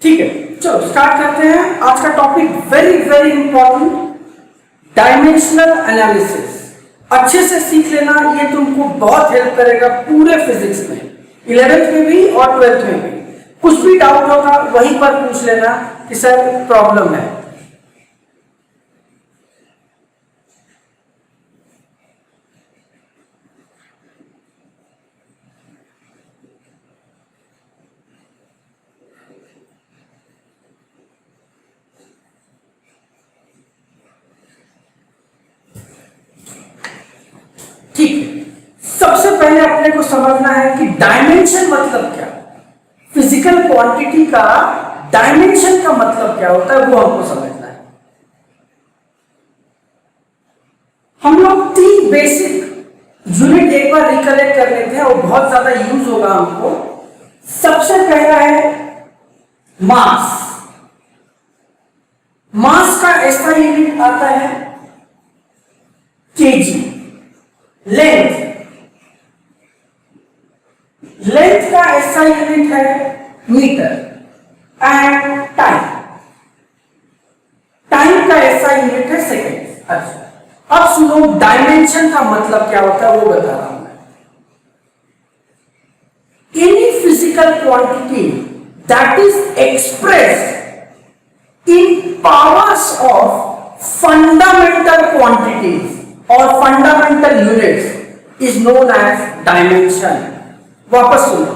ठीक है, चलो स्टार्ट करते हैं। आज का topic very very important, dimensional analysis. अच्छे से सीख लेना, ये तुमको बहुत हेल्प करेगा पूरे फिजिक्स में, 11th में भी और 12th में भी। कुछ भी डाउट होगा वहीं पर पूछ लेना कि सर प्रॉब्लम है। ठीक है, सबसे पहले अपने को समझना है कि डायमेंशन मतलब क्या, फिजिकल क्वांटिटी का डायमेंशन का मतलब क्या होता है, वो हमको समझना है। हम लोग 3 बेसिक यूनिट एक बार रिकलेक्ट कर लेते हैं और बहुत ज्यादा यूज होगा हमको। सबसे पहला है मास। मास का ऐसा यूनिट आता है केजी। लेंथ, लेंथ का ऐसा यूनिट है मीटर। एंड टाइम, टाइम का ऐसा यूनिट है सेकेंड। अच्छा, अब सुनो डायमेंशन का मतलब क्या होता है वो बता रहा हूं मैं। Any physical quantity that is expressed in powers of fundamental quantities और fundamental units is known as dimension. वापस सुनो,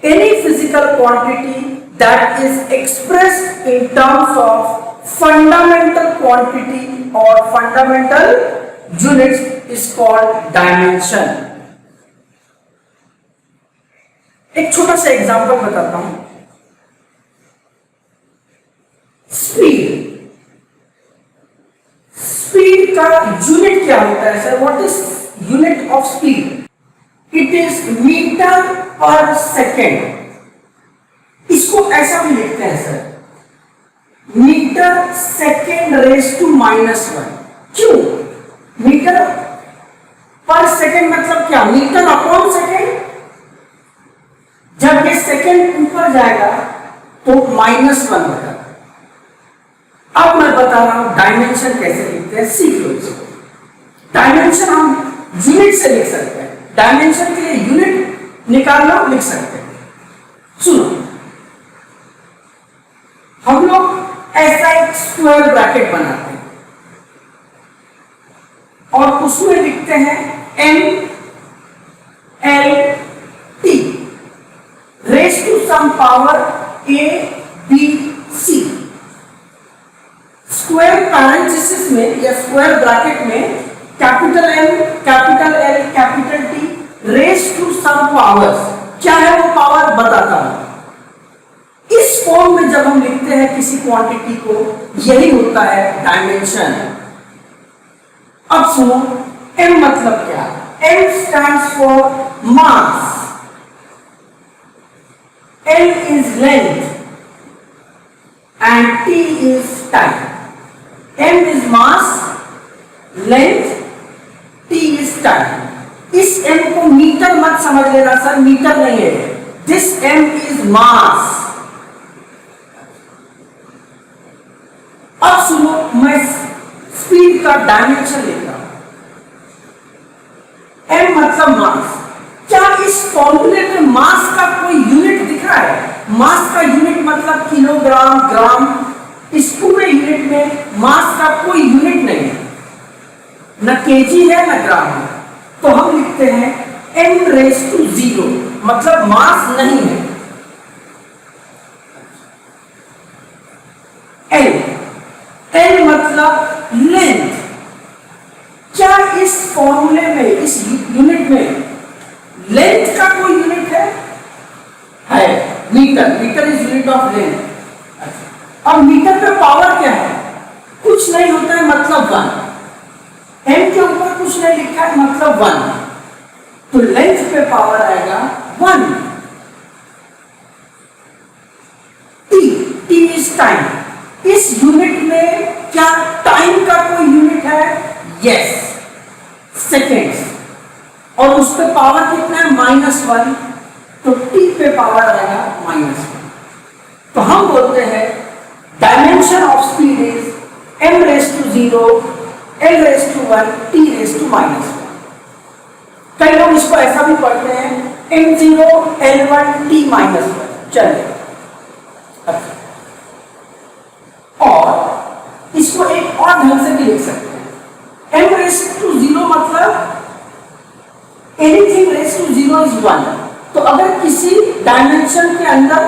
any physical quantity that is expressed in terms of fundamental quantity और fundamental units is called dimension. एक छोटा सा example बताता हूं। Speed, speed का यूनिट क्या होता है sir? What is unit of speed? It is metre per second. इसको ऐसा भी लिखते हैं sir, metre second raise to -1। क्यों? मीटर पर सेकेंड मतलब क्या? Metre upon second. जब ये सेकेंड ऊपर जाएगा तो -1 हो जाएगा। अब मैं बता रहा हूं डायमेंशन कैसे लिखते हैं, सीख लो इसको। डायमेंशन हम यूनिट से लिख सकते हैं। डायमेंशन के लिए यूनिट निकालना लिख सकते हैं। सुनो, हम लोग ऐसा एक स्क्वायर ब्रैकेट बनाते हैं और उसमें लिखते हैं m l t raise to some power a b c। Square parenthesis में या स्क्वायर ब्रैकेट में capital M, capital L, capital T raise to some powers. क्या है वो पावर बताता हूं। इस फॉर्म में जब हम लिखते हैं किसी क्वांटिटी को, यही होता है डायमेंशन। अब सुनो, M मतलब क्या? M stands for mass, L is length and T is time. M is mass, length, T is time. इस M को मीटर मत समझ लेना सर, मीटर नहीं है। This M is mass. अब सुनो, मैं स्पीड का डायमेंशन लिख रहा हूं। M मतलब मास। क्या इस फॉर्मूले में मास का कोई यूनिट दिख रहा है? मास का यूनिट मतलब किलोग्राम, ग्राम। इस पूरे यूनिट में मास का कोई यूनिट नहीं है, न केजी है न ग्राम है। तो हम लिखते हैं m रेज टू 0, मतलब मास नहीं है। l, l मतलब लेंथ। क्या इस फॉर्मूले में, इस यूनिट में लेंथ का कोई यूनिट है? Metre. Metre is unit of length. अब मीटर पे पावर क्या है? कुछ नहीं होता है, मतलब 1। m के ऊपर कुछ नहीं लिखा है, मतलब 1। तो लेंथ पे पावर आएगा 1। t is time. इस यूनिट में क्या टाइम का कोई यूनिट है? Yes, seconds. और उस पे पावर कितना है? -1। तो t पे पावर आएगा -1। तो हम बोलते हैं dimension of speed is m raise to 0, l raise to 1, t raise to -1। कई लोग इसको ऐसा भी पढ़ते हैं m0 l1 t -1। चलिए, और इसको एक और ढंग से भी लिख सकते हैं। m रेज टू 0 मतलब एनीथिंग रेज टू 0 इज 1। तो अगर किसी डायमेंशन के अंदर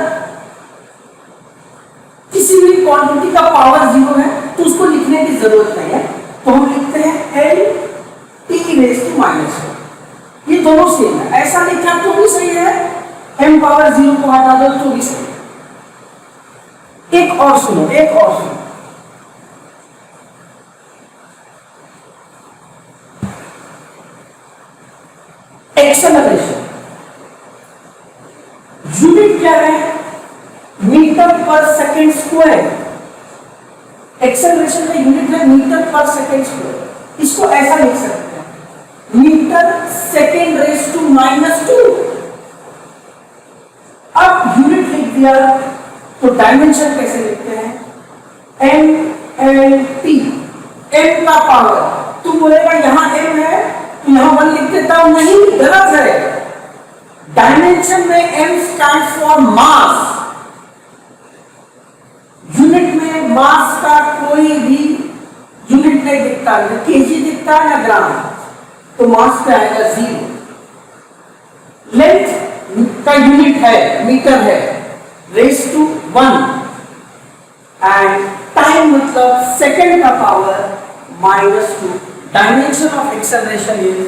किसी भी क्वांटिटी का पावर 0 है तो उसको लिखने की जरूरत नहीं है, तो हम लिखते हैं l t रेज टू -1। ये दोनों सेम है, ऐसा लिखा तो भी सही है, m पावर 0 को हटा दो तो भी सही है। एक और सुनो, एक और सुनो, एक्सेलरेशन यूनिट क्या है? Metre per second square. Acceleration का यूनिट है मीटर पर सेकेंड स्क्वायर। इसको ऐसा लिख सकते हैं मीटर सेकेंड रेज टू -2। अब यूनिट लिख दिया तो डायमेंशन कैसे लिखते हैं? m/t, m का पावर। तुम बोलेगा यहां m है तो यहां 1 लिख देता हूं, नहीं, गलत है। डायमेंशन में m stand for mass. Unit में मास का कोई भी यूनिट नहीं दिखता, ना केजी दिखता है ना ग्राम, तो मास पे आएगा 0। लेंथ का यूनिट है मीटर है, रेज टू 1, एंड टाइम मतलब सेकंड का power -2। Dimension of acceleration is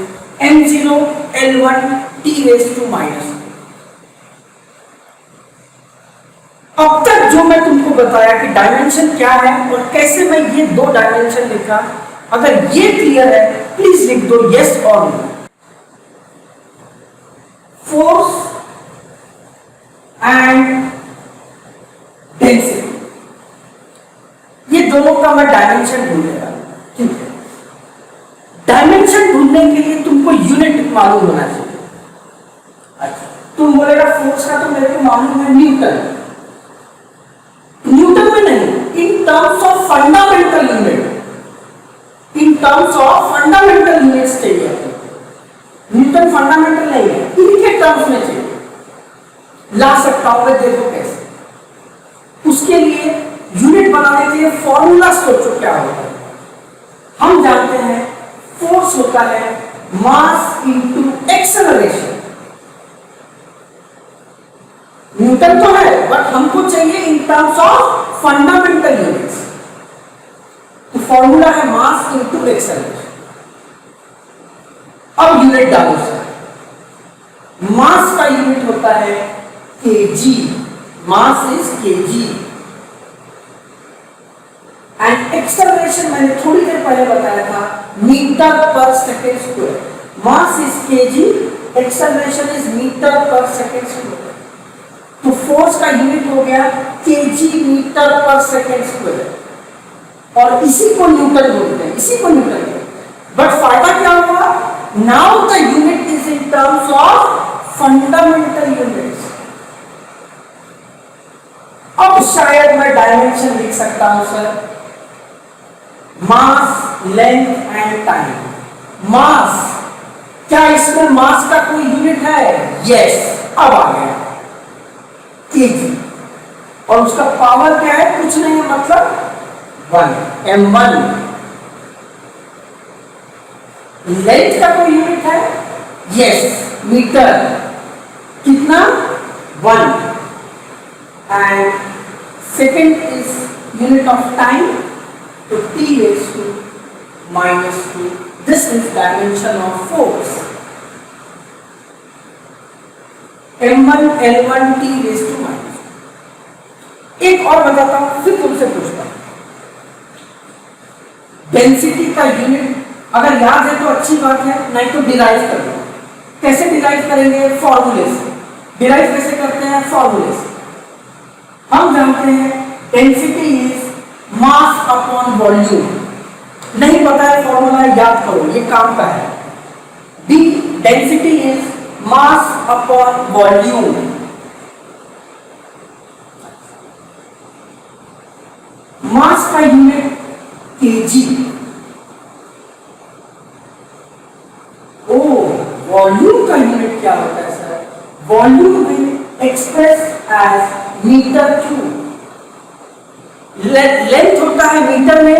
m0 l1 t raise to -2। अब तक जो मैं तुमको बताया कि डायमेंशन क्या है और कैसे मैं ये दो डायमेंशन लिखा, अगर ये क्लियर है प्लीज लिख दो यस और नो। फोर्स एंड डेंसिटी, ये दोनों का मैं डायमेंशन ढूंढेगा, ठीक है। डायमेंशन ढूंढने के लिए तुमको यूनिट मालूम होना चाहिए। अच्छा, तुम बोलेगा फोर्स का तो मेरे को मालूम है न्यूटन। न्यूटन में नहीं, इन terms of fundamental unit, in terms of fundamental units चाहिए। न्यूटन फंडामेंटल नहीं है, इनके टर्म्स में चाहिए। ला सकता हूं मैं, देखो कैसे। उसके लिए यूनिट बनाने के लिए फॉर्मूला सोचो क्या होता है। हम जानते हैं फोर्स होता है मास इनटू एक्सेलरेशन। न्यूटन तो है बट हमको चाहिए in terms of fundamental units, तो फॉर्मूला है मास इनटू एक्सेलरेशन। अब यूनिट डालो सर। मास का यूनिट होता है kg, mass is kg, and acceleration मैंने थोड़ी देर पहले बताया था metre per second square. Mass is kg, acceleration is metre per second square. तो फोर्स का यूनिट हो गया kg metre per second square, और इसी को न्यूटन बोलते हैं, इसी को न्यूटन बोलते हैं। बट फायदा क्या हुआ? Now the unit is in terms of fundamental units. अब शायद मैं डायमेंशन लिख सकता हूं sir, mass, length and time. Mass, क्या इसमें मास का कोई यूनिट है? यस, अब आ गया केजी, और उसका पावर क्या है? कुछ नहीं है, मतलब 1, m1। लेंथ का कोई यूनिट है? Yes, metre. कितना? 1। And second is unit of time, तो t raised to -2। This is dimension of force. m1 l1 t raised to -2। एक और बताता हूं, फिर तुमसे पूछता हूं। डेंसिटी का यूनिट अगर याद है तो अच्छी बात है, नहीं तो डिराइव कर लो। कैसे डिराइव करेंगे? फॉर्मूले से। डिराइव कैसे करते हैं? फॉर्मूले से। हम जानते हैं density is mass upon volume. नहीं पता है फॉर्मूला, याद करो, ये काम का है। D, density is mass upon volume. Mass का यूनिट केजी। ओ, वॉल्यूम का यूनिट क्या होता है sir? Volume will express as metre cube. Length होता है मीटर में,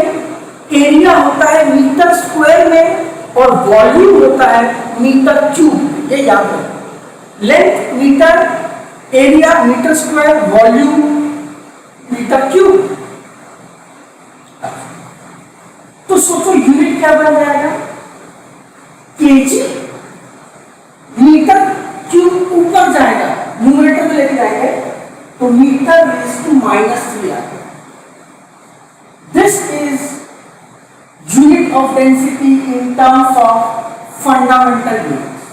एरिया होता है मीटर स्क्वायर में, और वॉल्यूम होता है मीटर क्यूब। ये याद रखो, length metre, area metre square, volume metre cube. तो सोचो यूनिट क्या बन जाएगा? केजी। मीटर क्यूब ऊपर जाएगा, न्यूमरेटर में लेके जाएंगे तो मीटर रेज़ टू -3 आ गया। This is unit of density in terms of fundamental units.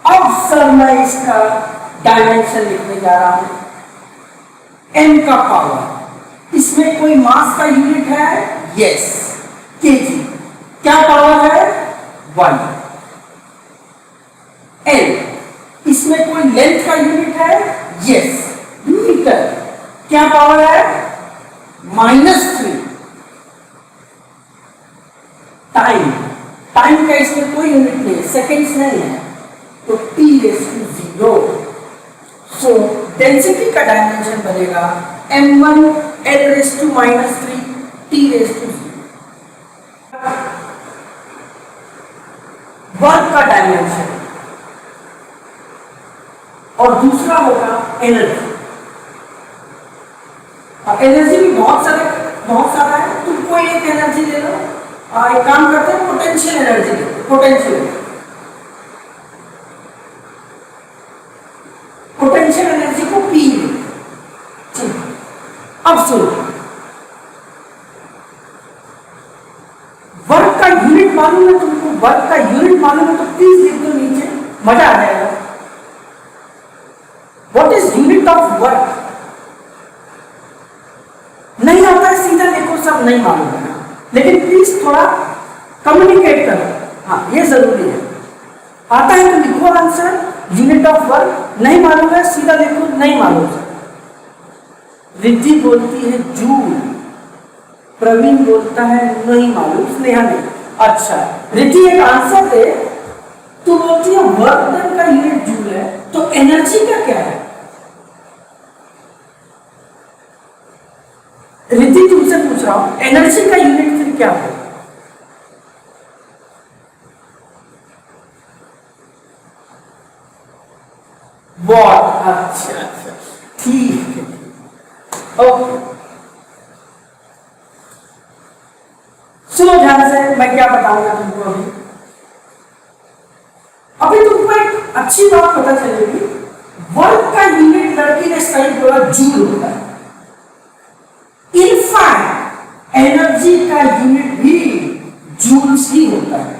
अब सर मैं इसका डायमेंशन लिखने जा रहा हूं। m का पावर, इसमें कोई मास का यूनिट है? Yes, KG. क्या पावर है? 1। l, इसमें कोई लेंथ का यूनिट है? Yes, metre. क्या पावर है? -3। टाइम, टाइम का इसमें कोई यूनिट नहीं है, सेकेंड्स नहीं है, तो t/0। सो डेंसिटी का डायमेंशन बनेगा m1 l/-3 t/0। वर्क का डायमेंशन, और दूसरा होगा एनर्जी। एनर्जी भी बहुत सारा है, तुम कोई एक एनर्जी ले लो। एक काम करते हैं, पोटेंशियल एनर्जी ले लो। पोटेंशियल एनर्जी को P ले। अब सुनो, वर्क का यूनिट मालूम है तुमको? वर्क का यूनिट मालूम है तो प्लीज लिख दो नीचे, मजा आ जाएगा। What is unit of work? नहीं आता है, सीधा देखो, सब नहीं मालूम है, लेकिन प्लीज थोड़ा कम्युनिकेट करो। हाँ, ये जरूरी है। आता है तो लिखो आंसर, यूनिट ऑफ वर्क। नहीं मालूम है, सीधा लिखो, नहीं मालूम है। रिद्धि बोलती है जूल, प्रवीण बोलता है नहीं मालूम, स्नेहा नहीं। अच्छा, रिद्धि एक आंसर दे, तो बोलती है वर्क डन का यूनिट जूल है, तो एनर्जी का क्या है? रिद्धि तुमसे पूछ रहा हूं, एनर्जी का यूनिट फिर क्या है? वॉट। अच्छा, ठीक है, ओके। सुनो ध्यान से, मैं क्या बताऊंगा तुमको अभी तुमको एक अच्छी बात पता चलेगी। वर्क का यूनिट लड़की ने सही बोला, जूल होता है। इनफैक्ट एनर्जी का यूनिट भी जूल्स ही होता है।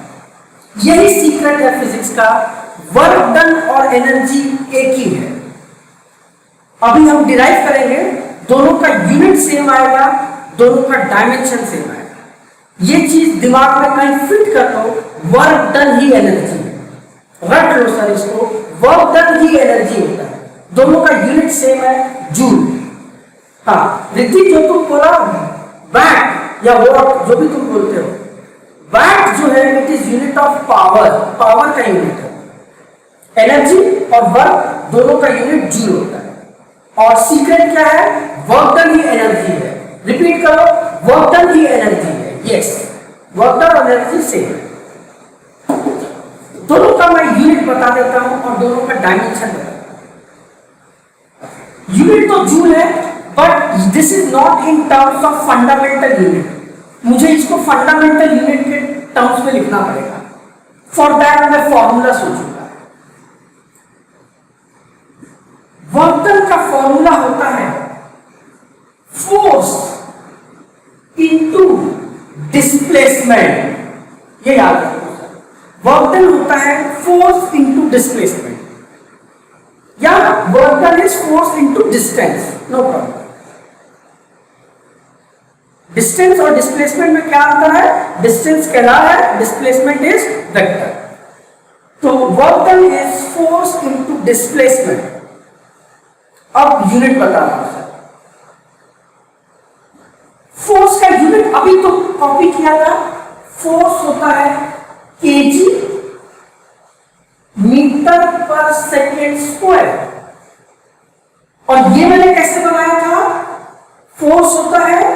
यही सीक्रेट है फिजिक्स का, वर्क डन और एनर्जी एक ही है। अभी हम डिराइव करेंगे, दोनों का यूनिट सेम आएगा, दोनों का डायमेंशन सेम आएगा। ये चीज दिमाग में कहीं फिट कर लो, वर्क डन ही एनर्जी है। रट लो सर इसको, वर्क डन ही एनर्जी होता है, दोनों का यूनिट सेम है, जूल। हाँ, रिद्धि जो तुम बोला वैट या वॉट, जो भी तुम बोलते हो, वैट जो है it is unit of power, power का यूनिट है। एनर्जी और वर्क दोनों का यूनिट जूल होता है। और सीक्रेट क्या है? वर्क डन ही एनर्जी है। रिपीट करो, वर्क डन ही एनर्जी है। यस, वर्क डन और एनर्जी सेम है। दोनों का मैं यूनिट बता देता हूं और दोनों का डायमेंशन बता देता हूं। यूनिट तो जूल है, but this is not in terms of fundamental unit. मुझे इसको फंडामेंटल यूनिट के टर्म्स में लिखना पड़ेगा। फॉर दैट मैं फॉर्मूला सोचूंगा। वर्क डन का फॉर्मूला होता है फोर्स इनटू डिस्प्लेसमेंट। ये याद रखो, वर्क डन होता है फोर्स इनटू डिस्प्लेसमेंट, या work done is force into distance, no problem. Distance और डिस्प्लेसमेंट में क्या अंतर है? डिस्टेंस स्केलर है, डिस्प्लेसमेंट इज वेक्टर। तो work done is force into displacement. अब यूनिट बता रहा हूं सर, फोर्स का यूनिट अभी तो कॉपी किया था, फोर्स होता है KG metre per second square. और ये मैंने कैसे बनाया था, फोर्स होता है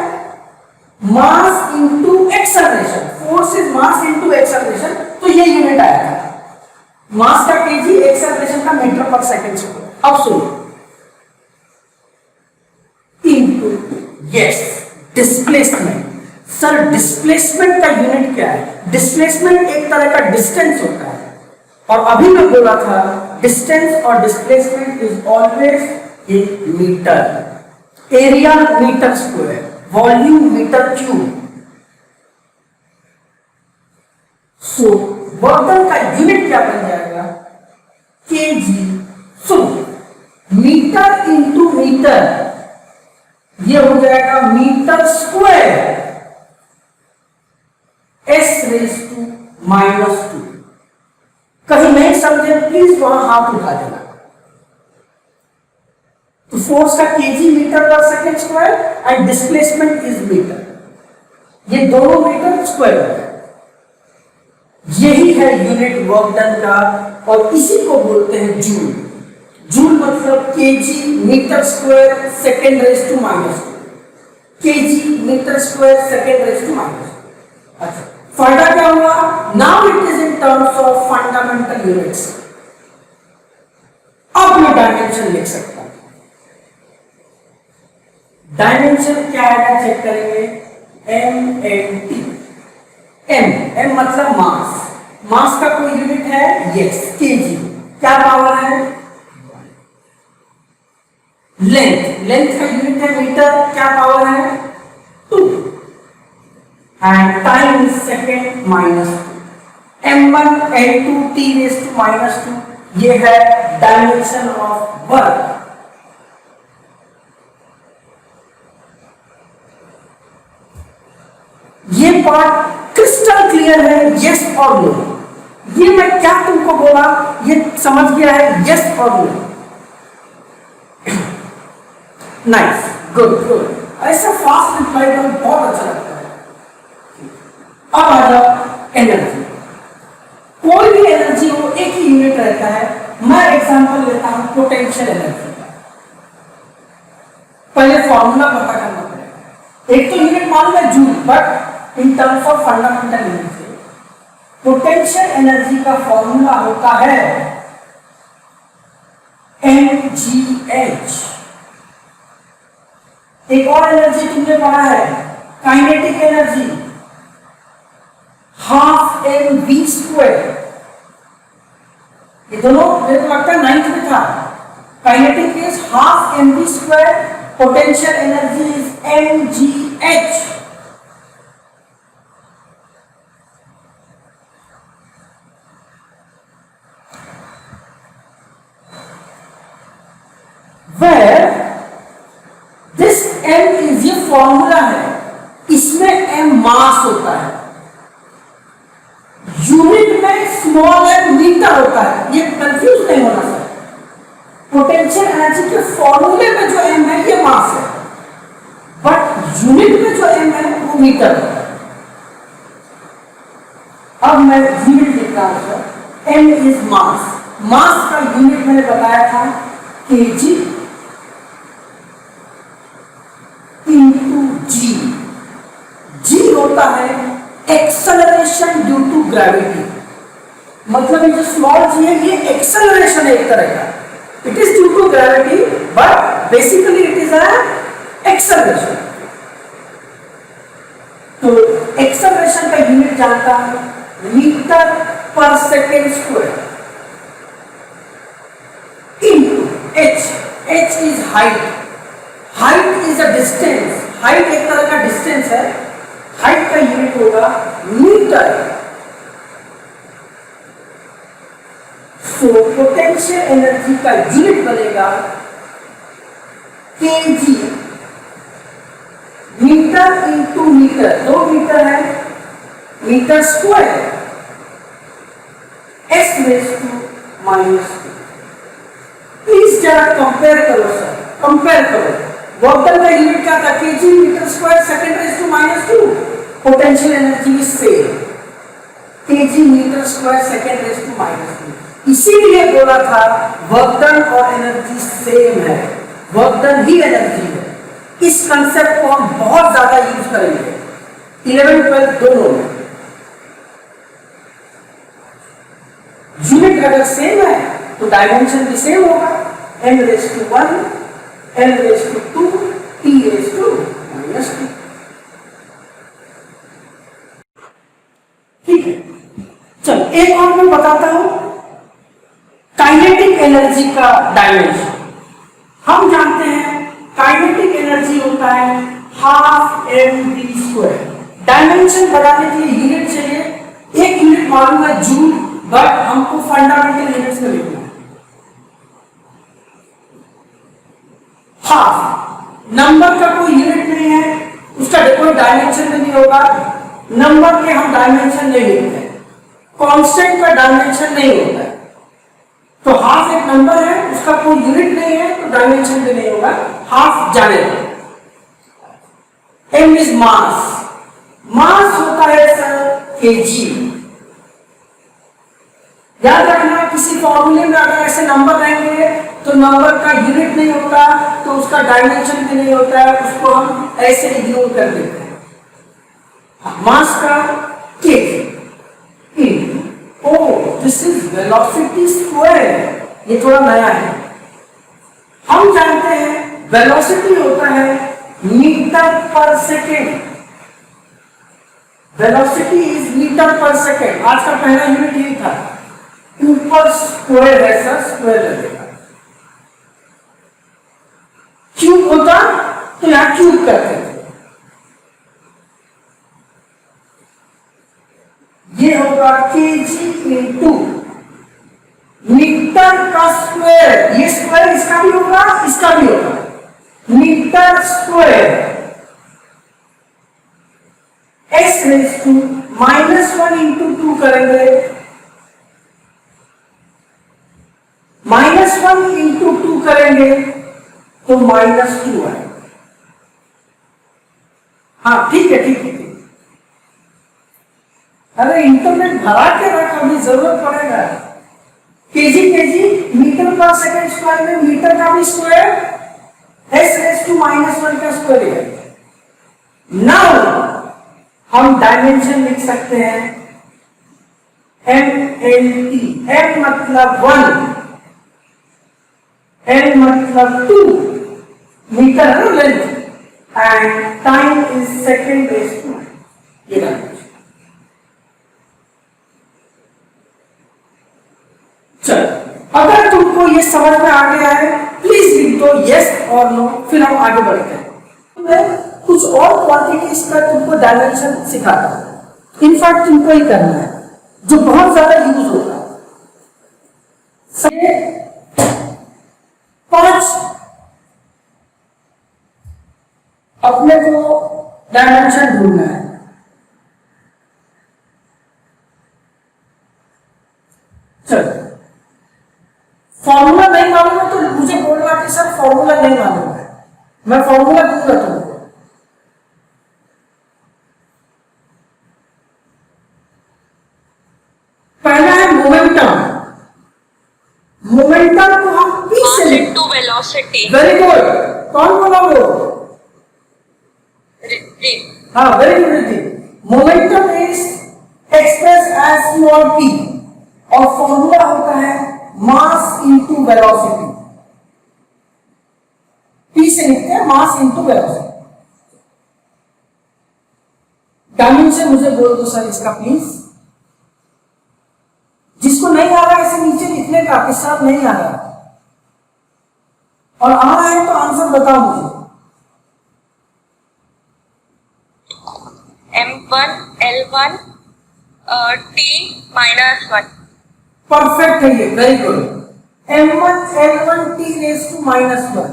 mass into acceleration, force is mass into acceleration, तो ये यूनिट आया था, मास का केजी, एक्सेलरेशन का मीटर पर सेकेंड स्क्वायर। अब सुनो, into yes displacement. Sir displacement का यूनिट क्या है? डिस्प्लेसमेंट एक तरह का डिस्टेंस होता है, और अभी मैं बोला था डिस्टेंस और displacement is always in metre, area metre square, volume metre cube. So work done का यूनिट क्या बन जाएगा, केजी। सुनो, मीटर इंटू मीटर, ये हो जाएगा metre square s raise to -2। कहीं नहीं समझे प्लीज वहां हाथ उठा देना। तो फोर्स का kg metre per second square and displacement is metre, ये दोनों मीटर स्क्वायर है। यही है यूनिट वर्क डन का, और इसी को बोलते हैं जूल। जूल मतलब kg metre square second raise to -2, kg metre square second raise to -2। अच्छा, फायदा क्या हुआ? Now it is in terms of fundamental units. अब मैं डायमेंशन लिख सकता हूं। डायमेंशन क्या है चेक करेंगे, एम एन टी। एम मतलब मास, मास का कोई यूनिट है, यस केजी। क्या पावर है? लेंथ, लेंथ का यूनिट है मीटर, क्या पावर है? 2। And time is second -2, m1 n2 t raised to -2, ये है डायमेंशन ऑफ वर्क। ये पार्ट क्रिस्टल क्लियर है, यस और नो? ये मैं क्या तुमको बोला, ये समझ गया है, यस और नो? नाइस, गुड गुड, ऐसा फास्ट रिप्लाई करना बहुत अच्छा लगता है। अब आ जाओ एनर्जी। कोई भी एनर्जी हो एक ही यूनिट रहता है। मैं एग्जांपल लेता हूं पोटेंशियल एनर्जी का। पहले फॉर्मूला पता करना पड़ेगा। एक तो यूनिट मालूम है joule, but in terms of fundamental unit से पोटेंशियल एनर्जी का फॉर्मूला होता है mgh। एक और एनर्जी तुमने पढ़ा है काइनेटिक एनर्जी, हाफ mv²। ये दोनों मेरे को लगता है 9th में था। Kinetic is half mv², potential energy is mgh। Where this m is ये फॉर्मूला है, इसमें m मास होता है, यूनिट में स्मॉल m मीटर होता है। ये कंफ्यूज नहीं होना सर। पोटेंशियल एनर्जी के फॉर्मूले में जो m है ये मास है, बट यूनिट में जो m है वो मीटर है। अब मैं यूनिट लिख रहा हूं सर, m इज मास। मास का यूनिट मैंने बताया था kg इंटू जी। जी होता है एक्सेलरेशन ड्यू टू ग्रेविटी, मतलब ये जो स्मॉल जी है ये एक्सेलरेशन है एक तरह का। It is due to gravity but basically it is acceleration. तो एक्सेलरेशन का यूनिट जानता है metre per second square into h। h is height, height is a distance, height एक तरह का डिस्टेंस है, हाइट का यूनिट होगा मीटर। सो पोटेंशियल एनर्जी का यूनिट बनेगा KG metre into metre, 2 metre है, metre square S raise to -2। Please जरा कंपेयर करो सर, कंपेयर करो वर्क डन का यूनिट क्या था, kg metre square second raise to -2। Potential energy is same, kg metre square second raise to -2। इसीलिए बोला था वर्क डन और एनर्जी सेम है, वर्क डन ही एनर्जी है। इस कंसेप्ट को हम बहुत ज्यादा यूज करेंगे 11 12 दोनों में। यूनिट अगर सेम है तो डायमेंशन भी सेम होगा, n⁻⁴, n⁻², t⁻²। ठीक है, चलो एक और मैं बताता हूं काइनेटिक एनर्जी का डायमेंशन। हम जानते हैं काइनेटिक एनर्जी होता है ½ mv²। डायमेंशन बढ़ाने के लिए यूनिट चाहिए, एक यूनिट मालूम है जूल, बट हमको फंडामेंटल यूनिट्स में लिखना है। हाफ नंबर का कोई यूनिट नहीं है, उसका कोई डायमेंशन भी नहीं होगा, नंबर के हम डायमेंशन नहीं लिखते हैं, कांस्टेंट का डायमेंशन नहीं होता है। तो हाफ एक नंबर है, उसका कोई यूनिट नहीं है तो डायमेंशन भी नहीं होगा, हाफ जाने दो। m इज मास, मास होता है सर केजी। याद रखना किसी फॉर्मूले में अगर ऐसे नंबर रहेंगे तो नंबर का यूनिट नहीं होता तो उसका डायमेंशन भी नहीं होता है, उसको हम ऐसे इग्नोर कर देते हैं। मास का KG. Oh this is velocity square, ये थोड़ा नया है। हम जानते हैं वेलोसिटी होता है metre per second, velocity is metre per second. आज का पहला यूनिट यही था, ऊपर स्क्वायर है सर, स्क्वायर लगेगा। क्यूब होता तो यहां क्यूब करते थे, ये होगा केजी इंटू मीटर का स्क्वायर, ये स्क्वायर इसका भी होगा, इसका भी होगा, मीटर स्क्वायर x⁻⁻1 इंटू 2 करेंगे, -1 इंटू 2 करेंगे तो -2 है। हाँ ठीक है, ठीक है, ठीक। अरे इंटरनेट भरा के रखा, अभी जरूरत पड़ेगा। KG metre per second square में मीटर का भी स्क्वायर x⁻⁻1 का स्क्वायर है। नाउ हम डायमेंशन लिख सकते हैं mLT, m मतलब 1, n मतलब 2 मीटर है ना length, and time is second raise to 9। ये डायमेंशन। चलो अगर तुमको ये समझ में आ गया है प्लीज लिख दो यस और नो, फिर हम आगे बढ़ते हैं। मैं कुछ और क्वांटिटीज का तुमको डायमेंशन सिखाता हूं, इनफैक्ट तुमको ही करना है, जो बहुत ज्यादा यूज होता है। 5 अपने को डायमेंशन ढूंढना है। चलो फॉर्मूला नहीं मालूम है तो मुझे बोलना कि सर फॉर्मूला नहीं मालूम है, मैं फॉर्मूला दूंगा तुमको। पहला है मोमेंटम, मोमेंटम को हम p से लिखते हैं, वेलोसिटी। वेरी गुड, कौन बोला वो? रिद्धि। हाँ very good Riddhi. Momentum is express as small p और फॉर्मूला होता है मास इनटू वेलोसिटी। p से लिखते हैं मास इनटू वेलोसिटी। डायमेंशन मुझे बोल दो सर इसका प्लीज। जिसको नहीं आ रहा है इसे नीचे लिखने का, किस साथ नहीं आ रहा और आ रहा है तो आंसर बताओ मुझे। m1 l1 t-1। परफेक्ट है ये, very good. m1 l1 t⁻⁻1।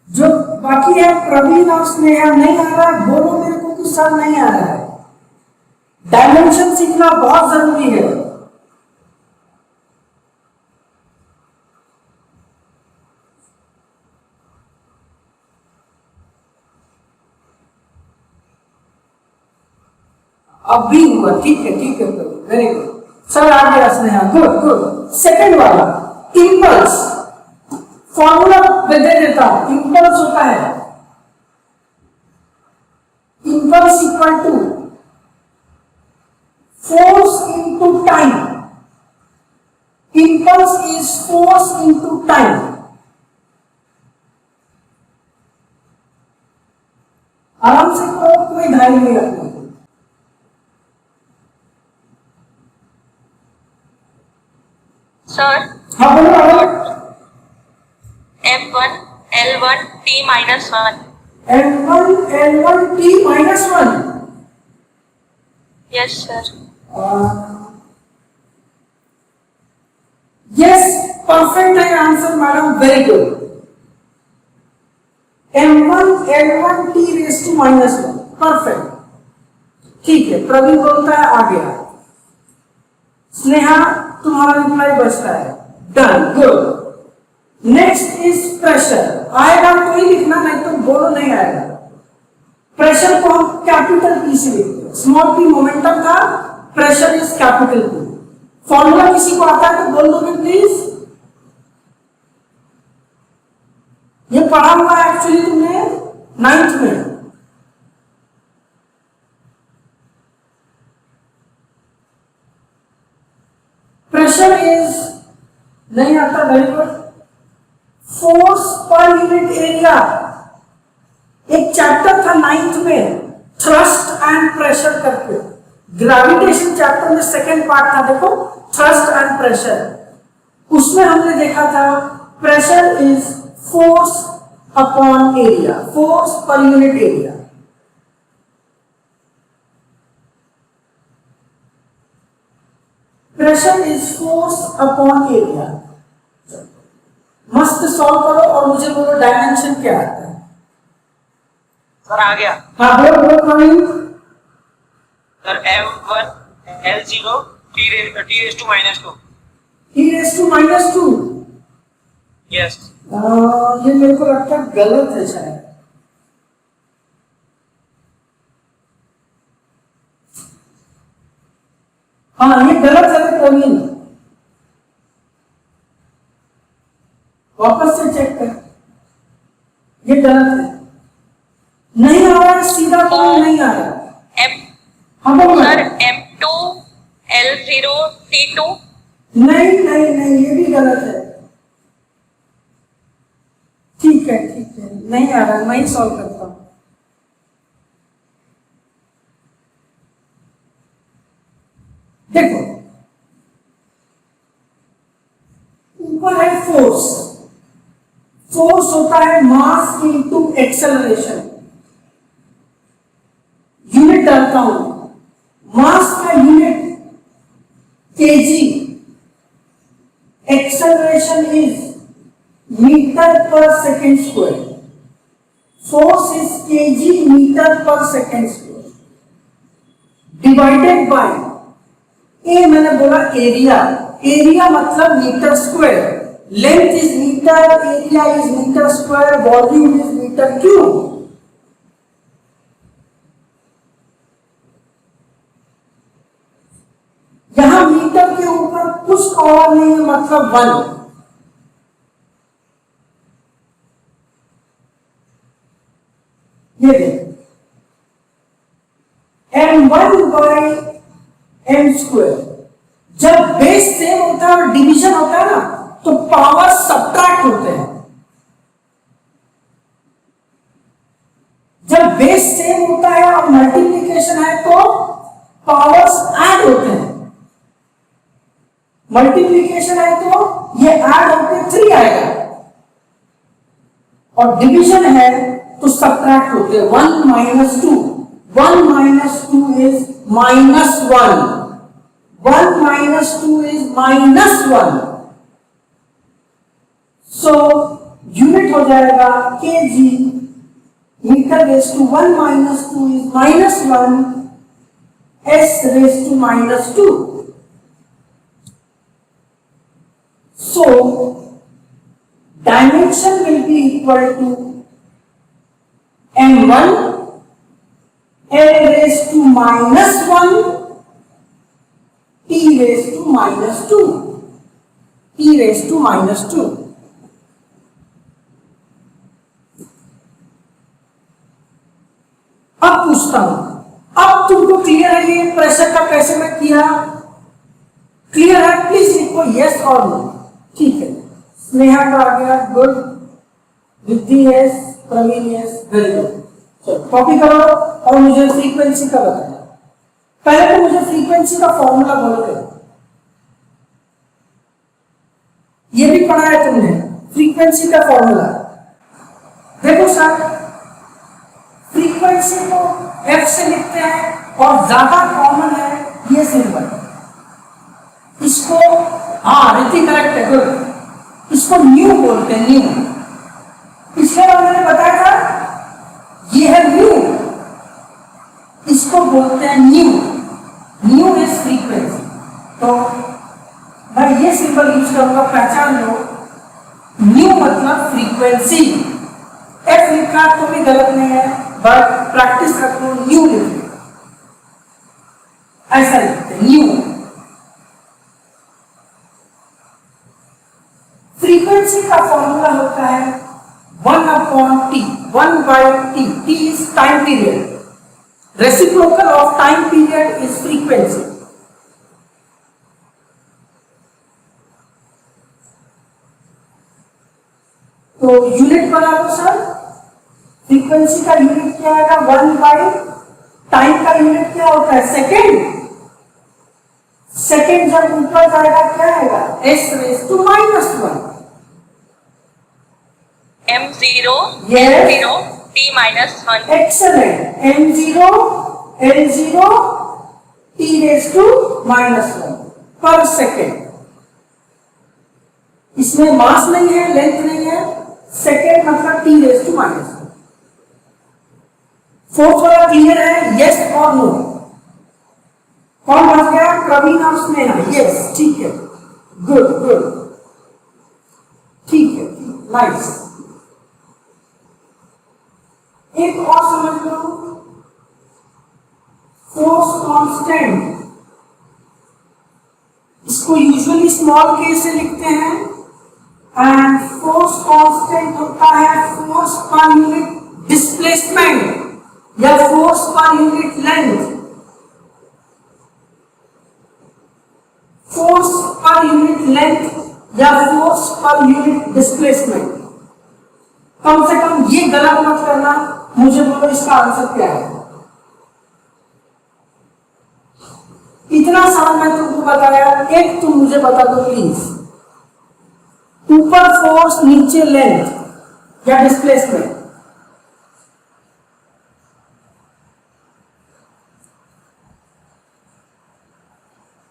जो बाकी है प्रवीण और स्नेहा नहीं आ रहा है, बोलो मेरे को किस साथ नहीं आ रहा है। डायमेंशन सीखना बहुत जरूरी है। अब भी हुआ, ठीक है वेरी गुड सर, आ गया स्नेहा, गुड गुड। सेकंड वाला इंपल्स, फॉर्मूला दे देता हूं। इंपल्स होता है impulse equal to force into time. Impulse is force into time. आराम से करो, कोई ढाई नहीं रखना। सर हाँ बोलो। M1 L1 T minus 1. L1 T minus 1। Yes sir. Yes, perfect है answer madam, very good. M1 L1 T raised to minus 1, perfect. ठीक है, प्रवीण बोलता है आ गया। स्नेहा तुम्हारा रिप्लाई बचता है, done, good. Next is pressure. आएगा तो ही लिखना, नहीं तो बोलो नहीं आएगा। प्रेशर को हम कैपिटल पी से लिखते हैं, स्मॉल पी मोमेंटम था, pressure is capital P. Formula किसी को आता है तो बोल दोगे प्लीज। ये पढ़ा हुआ है एक्चुअली तुमने 9th में। प्रेशर इज नहीं आता, very good. Force per unit area, एक चैप्टर था 9th में थ्रस्ट एंड प्रेशर करके, ग्रेविटेशन चैप्टर में सेकेंड पार्ट था, देखो थ्रस्ट एंड प्रेशर। उसमें हमने देखा था pressure is force upon area, force per unit area. Pressure is force upon area. मस्त सॉल्व करो और मुझे बोलो डायमेंशन क्या आता है। सर आ गया। हाँ बोलो Praveen. Sir M1 L0 T raised to minus 2। T raised to minus 2। Yes. ये मेरे को लगता है गलत है शायद। हाँ ये गलत है प्रवीण, वापस से चेक कर, ये गलत है, नहीं आ रहा है सीधा, नहीं आ रहा। हाँ बोलो सर M2 L0 T2। नहीं नहीं नहीं, ये भी गलत है। ठीक है नहीं आ रहा, मैं ही सॉल्व करता हूं। देखो ऊपर है फोर्स, फोर्स होता है मास इनटू एक्सेलरेशन। यूनिट डालता हूं, मास का unit KG, acceleration is metre per second square, force is KG metre per second square divided by A, मैंने बोला एरिया, एरिया मतलब metre square, length is metre, area is metre square, volume is metre cube. यहां metre के ऊपर कुछ और नहीं है, मतलब 1। ये देखो m1 बाई m स्क्वायर, जब बेस सेम होता है और डिवीजन होता है ना तो पावर सब्ट्रैक्ट होते हैं। जब बेस सेम होता है और मल्टीप्लिकेशन है तो पावर्स ऐड होते हैं। मल्टीप्लिकेशन है तो ये ऐड होकर 3 आएगा, और डिवीजन है तो सब्ट्रैक्ट होते हैं। 1 minus 2, 1 minus 2 is minus 1, 1 minus 2 is minus 1। so unit हो जाएगा kg, metre raise to 1 minus 2 is minus 1, s raised to minus 2। so dimension will be equal to m1 l raised to -1 t raised to -2, t raised to -2। अब पूछता हूं, अब तुमको clear है ये pressure का कैसे मैं किया? क्लियर है? प्लीज लिखो यस और नो। ठीक है, स्नेहा का आ गया, good. Riddhi yes, Praveen yes, very good. चलो कॉपी करो और मुझे फ्रीक्वेंसी का बताना। पहले तो मुझे फ्रीक्वेंसी का फॉर्मूला बोल दो। ये भी पढ़ा है तुमने, फ्रीक्वेंसी का फॉर्मूला। देखो सर, फ्रीक्वेंसी को एफ से लिखते हैं और ज्यादा कॉमन है ये सिंबल। इसको, हाँ रिद्धि करेक्ट है, गुड। इसको न्यू बोलते हैं, न्यू। पिछले बार मैंने बताया था ये है न्यू, इसको बोलते हैं न्यू। New is frequency. तो मैं ये सिंबल यूज करूंगा, पहचान लो। न्यू मतलब फ्रीक्वेंसी। एफ लिखा तो भी गलत नहीं है, बट प्रैक्टिस रखो, न्यू लिखो, ऐसा लिखते हैं न्यू। फ्रीक्वेंसी का फॉर्मूला होता है 1/t, 1/t। t is time period. Reciprocal of time period is frequency. तो यूनिट बना लो सर। फ्रीक्वेंसी का यूनिट क्या आएगा? 1/, टाइम का यूनिट क्या होता है? सेकेंड। सेकेंड जब ऊपर जाएगा क्या आएगा? s⁻⁻1। m0 Yes. l0 t-1। Excellent. m0 l0 t⁻⁻1 पर सेकेंड। इसमें मास नहीं है, लेंथ नहीं है, सेकेंड मतलब t⁻⁻1। फोर्थ वाला क्लियर है? यस और नो? कौन बच गया? प्रवीण और स्नेहा। यस, ठीक है, गुड गुड, ठीक है, नाइस। एक और समझ लो, फोर्स कांस्टेंट, इसको यूजुअली स्मॉल के से लिखते हैं। एंड फोर्स कांस्टेंट होता है फोर्स पर यूनिट डिस्प्लेसमेंट या force per unit length. Force per unit length या फोर्स पर यूनिट डिस्प्लेसमेंट। कम से कम ये गलत मत करना, मुझे बोलो इसका आंसर क्या है। इतना सारा मैं तुमको बताया, एक तुम मुझे बता दो प्लीज, ऊपर फोर्स नीचे लेंथ या डिस्प्लेसमेंट।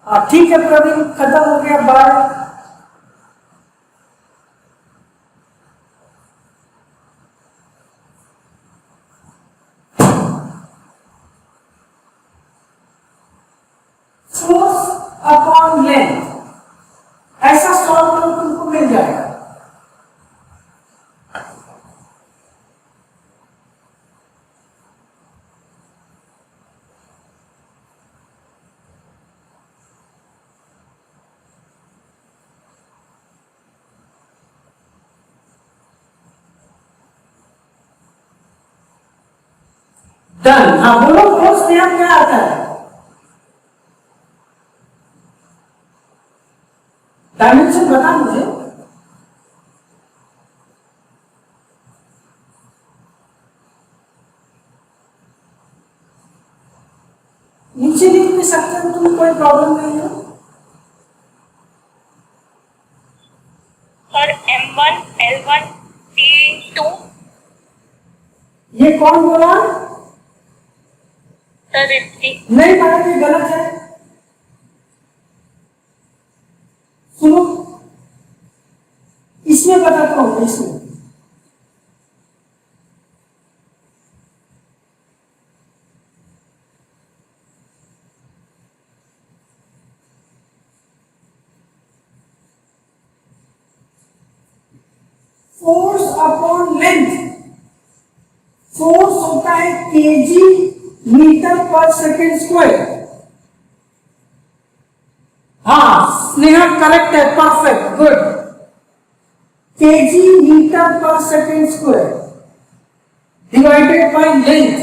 हाँ ठीक है प्रवीण, खत्म हो गया, बाय। फोर्स अपॉन लेंथ, ऐसा सॉल्व करो तुमको मिल जाएगा। डन। हाँ बोलो, फोर्स में क्या आता है? डायमेंशन बता मुझे। नीचे लिख भी सकते हो तुम, कोई प्रॉब्लम नहीं है। Sir m1 l1 t2। ये कौन बोला? सर रिद्धि। नहीं मैडम, ये गलत है। सुनो, इसमें बताता हूं, इसमें फोर्स अपॉन लेंथ, फोर्स होता है kg metre per second square. हाँ स्नेहा करेक्ट है, perfect, good. Kg metre per second square divided by length,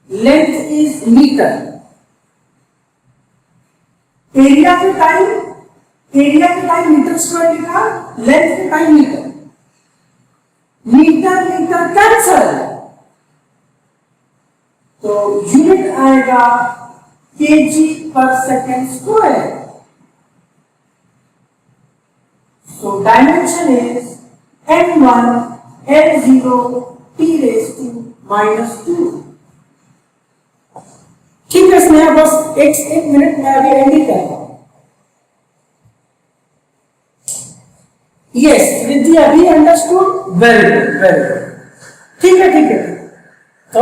length is metre. Area के टाइम, एरिया के टाइम मीटर स्क्वायर लिखा, लेंथ के time metre, metre metre cancel, तो unit आएगा kg per second square. So dimension is m1 l0 t raised to -2। ठीक है स्नेहा, बस एक मिनट में अभी एंडिंग करता हूं। यस विद्या, अभी understood, very good, very good. ठीक है, ठीक है। तो